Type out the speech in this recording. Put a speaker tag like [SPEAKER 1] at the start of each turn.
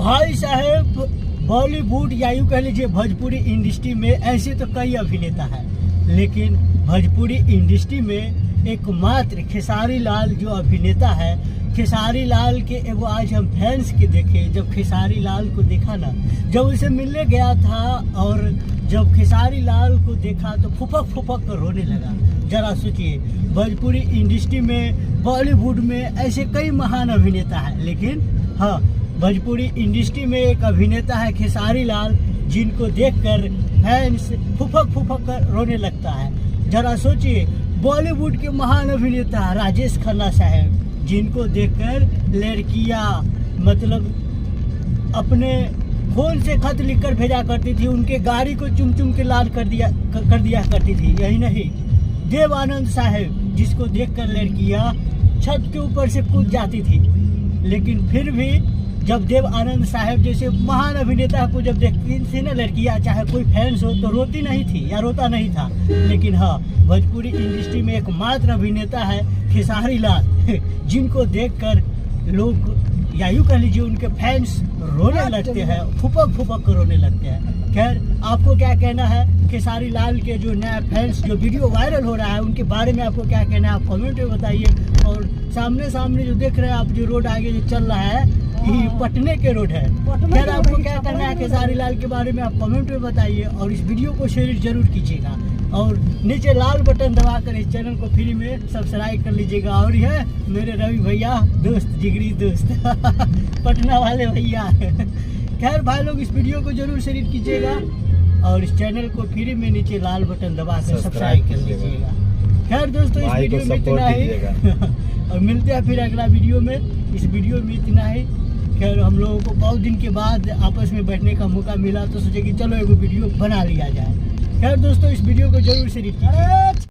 [SPEAKER 1] भाई साहब, बॉलीवुड या यूँ कह लीजिए भोजपुरी इंडस्ट्री में ऐसे तो कई अभिनेता हैं, लेकिन भोजपुरी इंडस्ट्री में एकमात्र खेसारी लाल जो अभिनेता है, खेसारी लाल के एगो आज हम फैंस के देखे। जब खेसारी लाल को देखा ना, जब उसे मिलने गया था और जब खेसारी लाल को देखा तो फुपक फुपक कर रोने लगा। जरा सोचिए, भोजपुरी इंडस्ट्री में, बॉलीवुड में ऐसे कई महान अभिनेता हैं, लेकिन हाँ, भोजपुरी इंडस्ट्री में एक अभिनेता है खेसारी लाल, जिनको देखकर फैंस फुफक फुफक कर रोने लगता है। जरा सोचिए, बॉलीवुड के महान अभिनेता राजेश खन्ना साहब, जिनको देखकर लड़कियां मतलब अपने फोन से खत लिखकर भेजा करती थी, उनके गाड़ी को चुम चुम के लाल कर दिया करती थी। यही नहीं, देव आनंद साहब, जिसको देखकर लड़कियां छत के ऊपर से कूद जाती थी, लेकिन फिर भी जब देव आनंद साहब जैसे महान अभिनेता को जब देखती थी ना लड़कियां, चाहे कोई फैंस हो, तो रोती नहीं थी या रोता नहीं था। लेकिन हाँ, भोजपुरी इंडस्ट्री में एकमात्र अभिनेता है खेसारी लाल, जिनको देखकर लोग या यूँ कह लीजिए उनके फैंस रोने लगते हैं, फुपक फुपक कर रोने लगते हैं। खैर, आपको क्या कहना है खेसारी लाल के जो नया फैंस जो वीडियो वायरल हो रहा है, उनके बारे में आपको क्या कहना है, आप कमेंट में बताइए। और सामने जो देख रहे हैं आप, जो रोड आगे जो चल रहा है, ये पटने के रोड है। खैर, आपको क्या करना है खेसारी लाल के बारे में आप कमेंट में बताइए, और इस वीडियो को शेयर जरूर कीजिएगा, और नीचे लाल बटन दबाकर इस चैनल को फ्री में सब्सक्राइब कर लीजिएगा। और यह मेरे रवि भैया, दोस्त, जिगरी दोस्त पटना वाले भैया। खैर भाई लोग, इस वीडियो को जरूर शेयर कीजिएगा, और इस चैनल को फ्री में नीचे लाल बटन दबाकर सब्सक्राइब कर लीजिएगा। खैर दोस्तों, इस वीडियो में इतना ही और मिलते हैं फिर अगला वीडियो में। इस वीडियो में इतना ही। खैर, हम लोगों को बहुत दिन के बाद आपस में बैठने का मौका मिला, तो सोचे कि चलो एगो वीडियो बना लिया जाए। खैर दोस्तों, इस वीडियो को जरूर शेयर कीजिए।